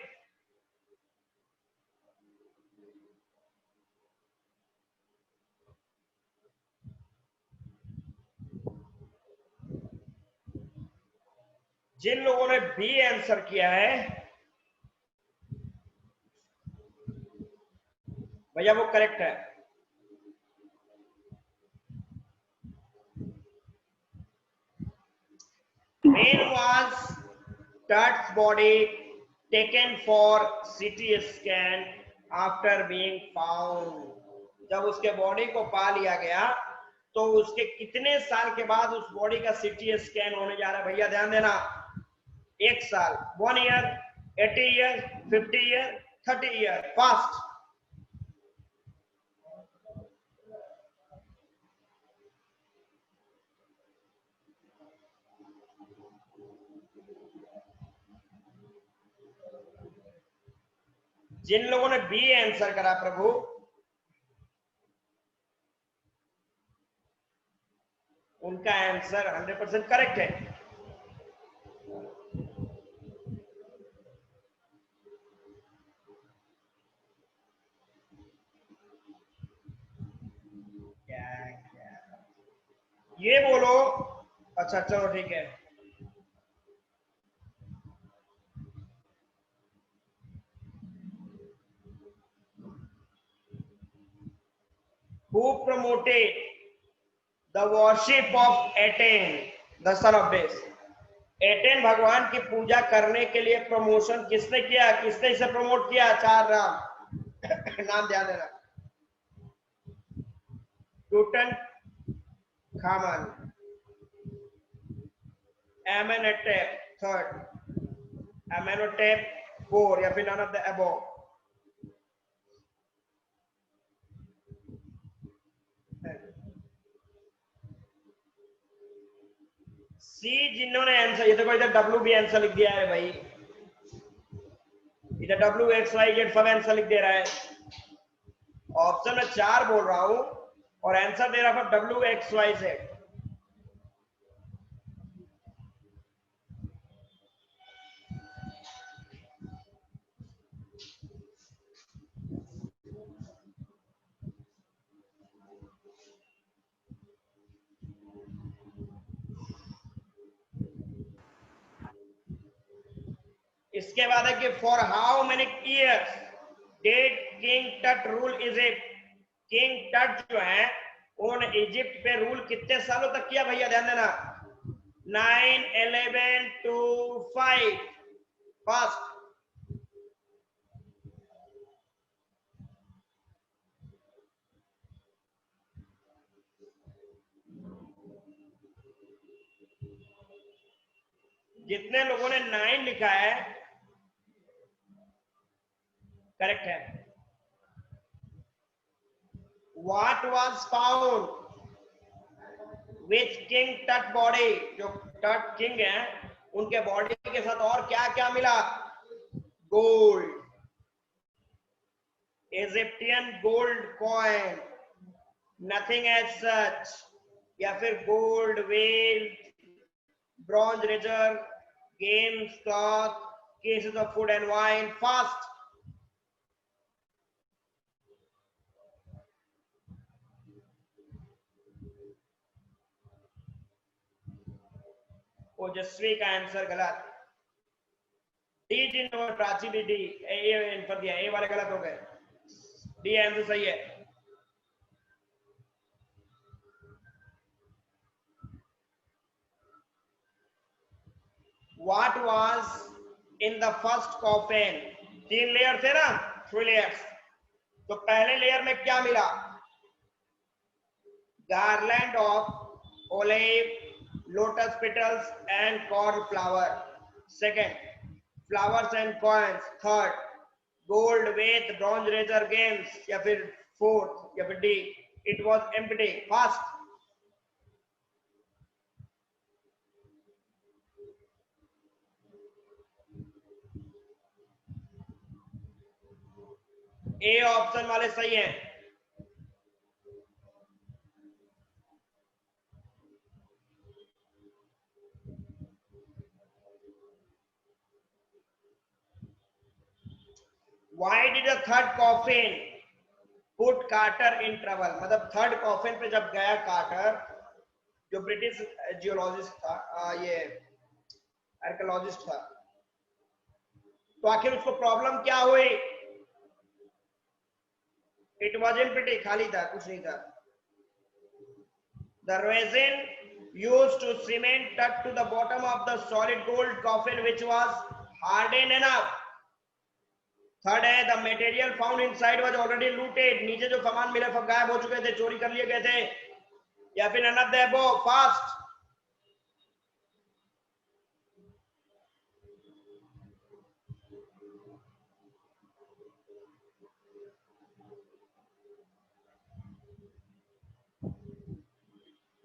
जिन लोगों ने बी आंसर किया है भैया वो करेक्ट है। When was Tut's body taken for CT scan after being found? जब उसके बॉडी को पा लिया गया तो उसके कितने साल के बाद उस बॉडी का CT स्कैन होने जा रहा है? भैया ध्यान देना, 1 साल, 1 year, 80 year, 50 year, 30 year. Fast. जिन लोगों ने बी आंसर करा प्रभु, उनका आंसर 100% करेक्ट है। क्या क्या ये बोलो। अच्छा चलो ठीक है। Who promoted the worship of Aten, the son of Zeus? Attain भगवान की पूजा करने के लिए प्रमोशन किसने किया, किसने इसे प्रमोट किया? चार नाम नाम ध्यान देना। टूटन खामन, एमेनोटेप थर्ड, एमेनोटेप फोर, या फिर नन ऑफ द अबव। सी जिन्होंने आंसर, ये देखो इधर डब्ल्यू भी आंसर लिख दिया है भाई, इधर डब्ल्यू एक्स वाई जेड सब आंसर लिख दे रहा है। ऑप्शन में 4 बोल रहा हूं और आंसर दे रहा था डब्ल्यू एक्स वाई जेड। इसके बाद है कि for how many years did king टट रूल इजिप्ट? किंग टट जो है उन्होंने इजिप्ट पे रूल कितने सालों तक किया भैया? ध्यान देना। 9, 11, 2, 5। फास्ट। जितने लोगों ने 9 लिखा है करेक्ट है। What was found with King Tut body? जो टट किंग है उनके बॉडी के साथ और क्या क्या मिला? Gold, Egyptian gold coin, nothing as such, या फिर gold well, bronze reserve, games cloth, cases of food and wine. Fast. Ojaswi का आंसर गलत। डी जिन्होंने प्राची डी ए आंसर दिया, ए वाले गलत हो गए, डी आंसर सही है। What was in the first coffin? 3 layer थे ना, 3 लेयर्स। तो पहले लेयर में क्या मिला? Garland of olive, lotus petals and corn flower. Second, flowers and coins. Third, gold with bronze razor games, या फिर फोर्थ, या फिर D, it was empty. Fast. A option वाले सही हैं। Why did the third coffin put Carter in trouble? मतलब third coffin पे जब गया कार्टर, जो ब्रिटिश जियोलॉजिस्ट था, ये आर्कियोलॉजिस्ट था, तो आखिर उसको प्रॉब्लम क्या हुई? इट वॉज एम्प्टी, खाली था, कुछ नहीं था। The resin used to cement tucked to the bottom of the solid gold coffin which was hardened enough. Third है, the material found inside was already looted, नीचे जो सामान मिले सब गायब हो चुके थे, चोरी कर लिए गए थे, या फिर none of the above. Fast.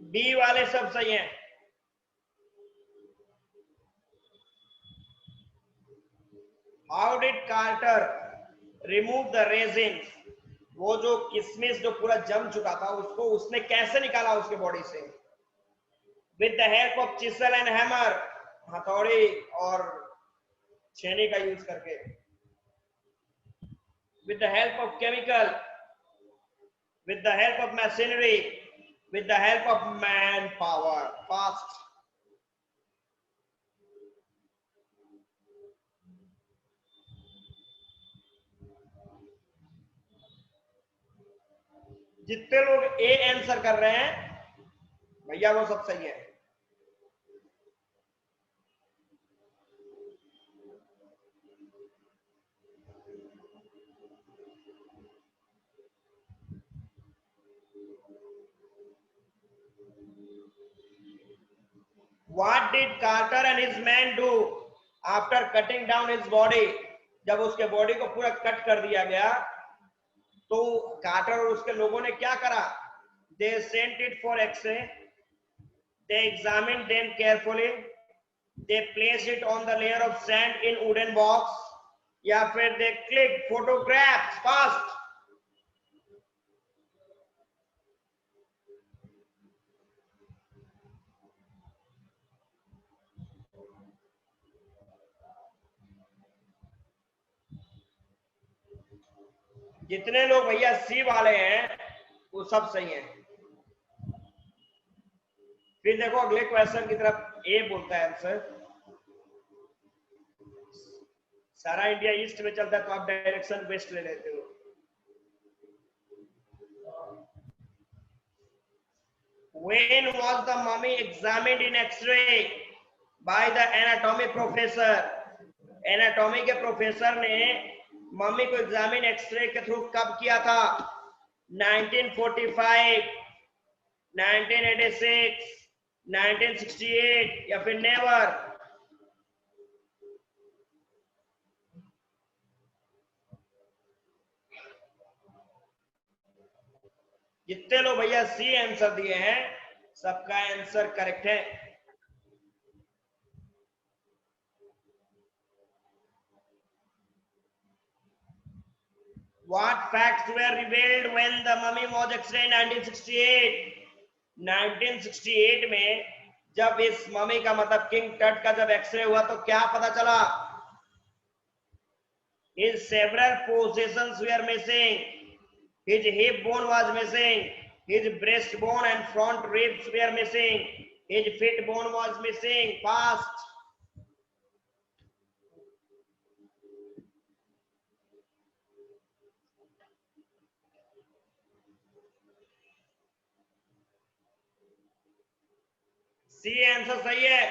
B वाले सब सही हैं। How did Carter remove the resins? वो जो किसमिस जो पूरा जम चुका था उसको उसने कैसे निकाला उसके बॉडी से? With the help of चिसल and hammer, हथौड़ी और छेनी का यूज करके। With the help of chemical, with the help of machinery, with the help of manpower. Fast. जितने लोग ए आंसर कर रहे हैं भैया वो सब सही है। What did Carter and his men do after cutting down his body? जब उसके बॉडी को पूरा कट कर दिया गया तो कार्टर और उसके लोगों ने क्या करा? They sent it for X-ray. They examined them carefully. They placed it on the layer of sand in wooden box. या फिर they clicked photographs fast. जितने लोग भैया सी वाले हैं वो सब सही हैं। फिर देखो अगले क्वेश्चन की तरफ ए बोलता है आंसर। सारा इंडिया ईस्ट में चलता है तो आप डायरेक्शन वेस्ट ले लेते हो। When was the mummy examined in X-ray by the anatomy professor? Anatomy के प्रोफेसर ने मम्मी को एग्जामिन एक्सरे के थ्रू कब किया था? 1945, 1986, 1968 या फिर नेवर? जितने लोग भैया सी आंसर दिए हैं सबका आंसर करेक्ट है। What facts were revealed when the mummy was X-ray in 1968? 1968 में जब इस मम्मी का मतलब किंग टट का जब एक्सरे हुआ तो क्या पता चला? His several possessions were missing. His hip bone was missing. His breastbone and front ribs were missing. His feet bone was missing. Fast. C answer सही है।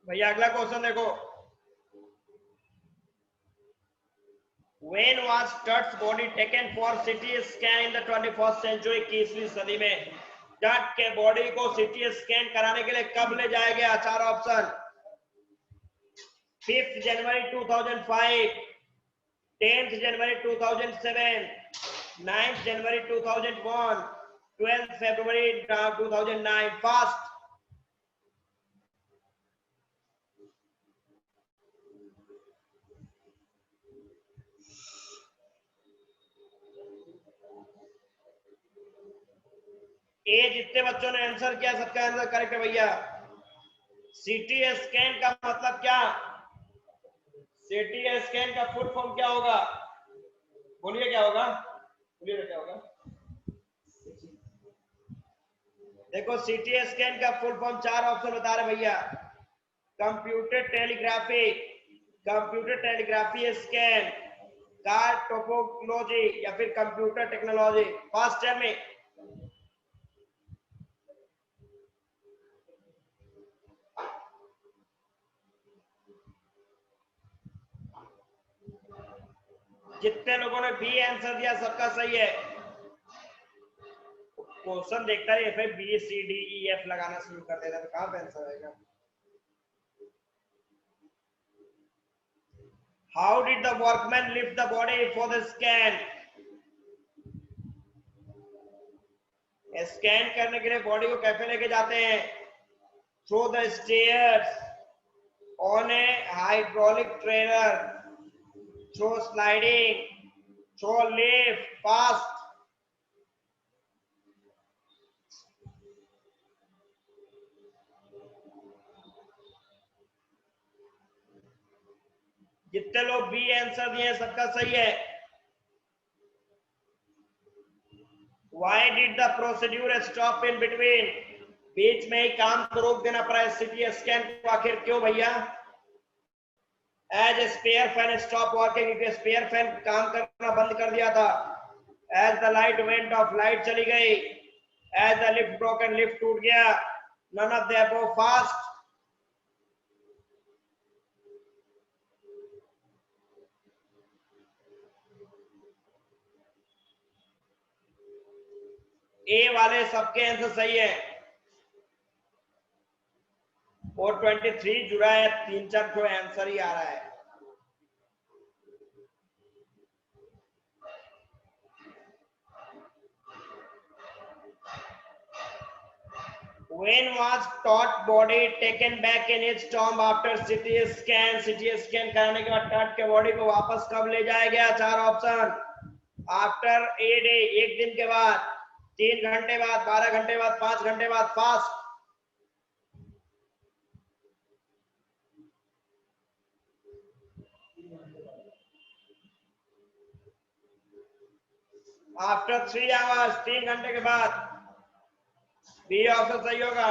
भैया अगला क्वेश्चन देखो। When was Tutt's body taken for CT scan in the 21st century? 21वीं सदी में टट के बॉडी को सीटी स्कैन कराने के लिए कब ले जाया गया? चार ऑप्शन। 5 जनवरी 2005, 10 जनवरी 2007, 9 जनवरी 2001, 12 फरवरी 2009। फास्ट। ए जितने बच्चों ने आंसर किया सबका आंसर करेक्ट है भैया। सीटी स्कैन का मतलब क्या? सीटी स्कैन का फुल फॉर्म क्या होगा? बोलिए क्या होगा? बोलिए क्या होगा? देखो सीटी स्कैन का फुल फॉर्म चार ऑप्शन बता रहे भैया। Computer telegraphy, computer telegraphy scan, car topology या फिर कंप्यूटर टेक्नोलॉजी। फर्स्ट टाइम में जितने लोगों ने बी आंसर दिया सबका सही है। क्वेश्चन देखता है फिर B C D E F लगाना शुरू कर देता है तो कहां पे आंसर आएगा? How did the workman lift the body for the scan? Scan करने के लिए बॉडी को कैसे लेके जाते हैं? Through the stairs, on A hydraulic trailer, through sliding, through lift. Fast. जितने लोग बी आंसर दिए सबका सही है। Why did the procedure stop in between? बीच में ही काम को रोक देना पड़ा सीटी स्कैन को, आखिर क्यों भैया? As spare fan stop working, क्योंकि स्पेयर फैन काम करना बंद कर दिया था। As the light went off, light चली गई। As the lift broken, lift टूट गया। None of the above, fast। ए वाले सबके आंसर सही है। 423 जुड़ा है, 3-4 को आंसर ही आ रहा है। When was taut body taken back in its tomb after CT scan? CT scan कराने के बाद taut के बॉडी को वापस कब ले जाया गया? 4 ऑप्शन। आफ्टर ए डे, एक दिन के बाद, 3 घंटे बाद, 12 घंटे बाद, 5 घंटे बाद, फास्ट। आफ्टर 3 आवर्स, 3 घंटे के बाद। बी ऑप्शन सही होगा।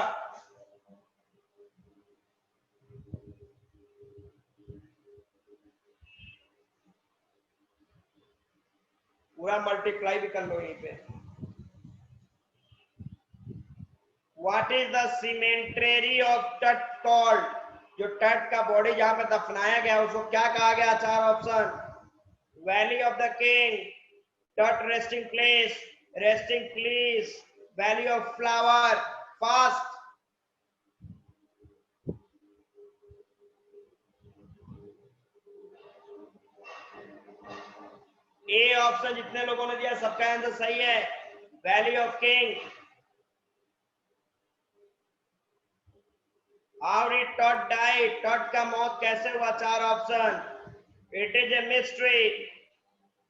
पूरा मल्टीप्लाई भी कर लो यहीं पे। What is the cemetery of Tut called? जो टट का बॉडी जहां पे दफनाया गया उसको क्या कहा गया? 4 option. Valley of the king, Tut resting place, valley of flower, fast. A option जितने लोगों ने दिया सबका आंसर सही है, valley of king. How did Tut die? Tut का मौत कैसे हुआ? 4 option. It is a mystery,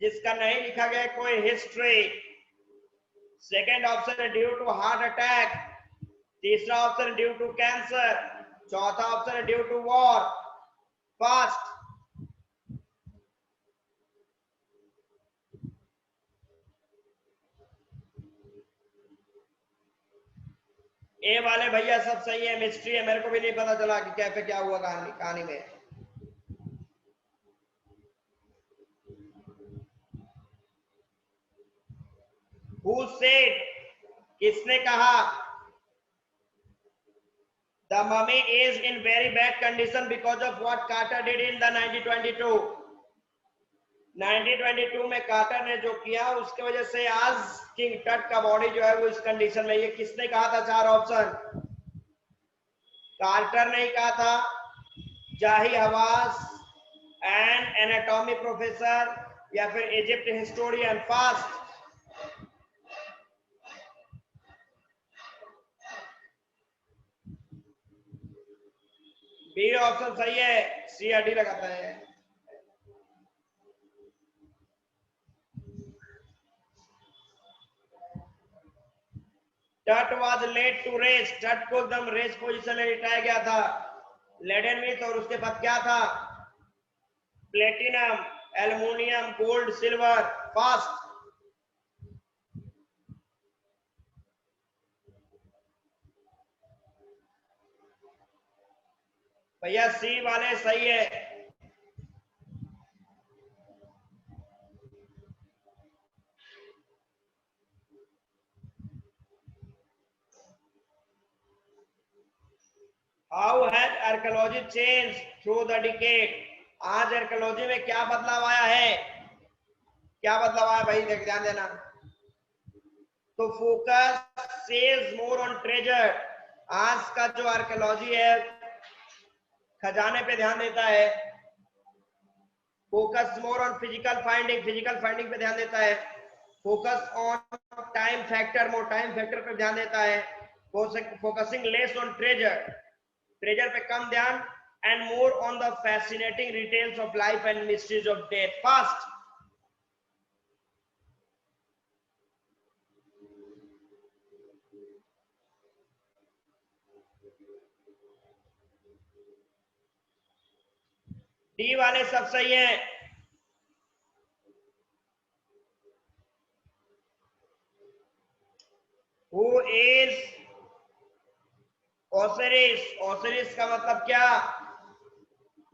जिसका नहीं लिखा गया कोई हिस्ट्री। सेकेंड ऑप्शन है ड्यू टू हार्ट अटैक। तीसरा ऑप्शन ड्यू टू कैंसर। चौथा ऑप्शन है ड्यू टू वॉर, फास्ट। ए वाले भैया सब सही है, मिस्ट्री है। मेरे को भी नहीं पता चला कि कैफे क्या हुआ कहानी में। Who said? किसने कहा? The mummy is in very bad condition because of what Carter did in the 1922. 1922 में कार्टर ने जो किया उसके वजह से आज किंग टट का बॉडी जो है वो इस कंडीशन में। ये किसने कहा था? 4 ऑप्शन। कार्टर ने ही कहा था, जाही हवास, एंड एनाटॉमी प्रोफेसर, या फिर Egypt historian, fast. B option सही है, सी डी लगाता है। टट वाज लेट टू रेस, टट को एकदम रेस पोजीशन में लिटाया गया था। लेडन मिथ, और उसके बाद क्या था? Platinum, aluminium, gold, silver, fast. भैया सी वाले सही है। How has archaeology change through the decade? आज आर्कियोलॉजी में क्या बदलाव आया है? क्या बदलाव आया भाई, देख ध्यान देना। तो focus says more on treasure. आज का जो आर्कियोलॉजी है खजाने पे ध्यान देता है। Focus more on physical finding पे ध्यान देता है। Focus on time factor, more time factor पे ध्यान देता है। फोकसिंग लेस ऑन ट्रेजर पे कम ध्यान, and more on the fascinating details of life and mysteries of death, fast. D वाले सब सही हैं। Who is Osiris? ओसिरिस का मतलब क्या?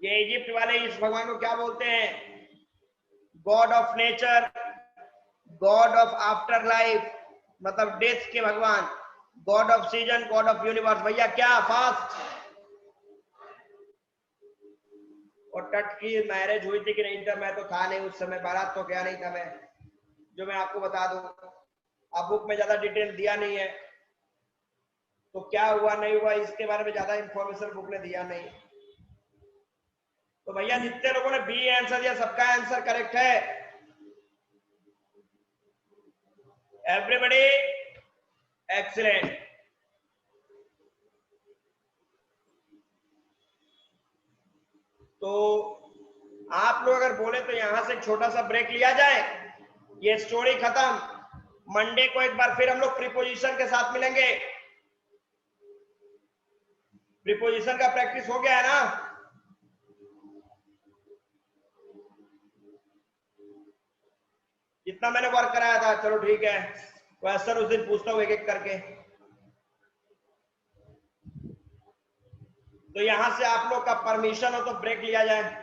ये इजिप्ट वाले इस भगवान को क्या बोलते हैं? God of nature, God of after life, मतलब डेथ के भगवान, God off season, God of universe. भैया क्या फास्ट? और तट की मैरिज हुई थी कि नहीं था? मैं तो था नहीं उस समय, बारात तो क्या नहीं था मैं, जो मैं आपको बता दूं। अब बुक में ज्यादा डिटेल दिया नहीं है, तो क्या हुआ नहीं हुआ इसके बारे में ज्यादा इंफॉर्मेशन बुक ने दिया नहीं। तो भैया जितने लोगों ने बी आंसर दिया सबका आंसर करेक्ट है। Everybody excellent. तो आप लोग अगर बोले तो यहां से छोटा सा ब्रेक लिया जाए, ये स्टोरी खत्म। मंडे को एक बार फिर हम लोग प्रीपोजिशन के साथ मिलेंगे। प्रीपोजिशन का प्रैक्टिस हो गया है ना? जितना मैंने वर्क कराया था, चलो ठीक है, क्वेश्चन उस दिन पूछता हूँ एक एक करके। तो यहां से आप लोग का परमिशन हो तो ब्रेक लिया जाए।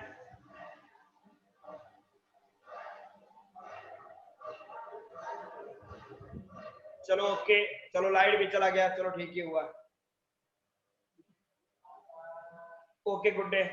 चलो ओके, चलो लाइट भी चला गया, चलो ठीक ही हुआ। Okay, good day.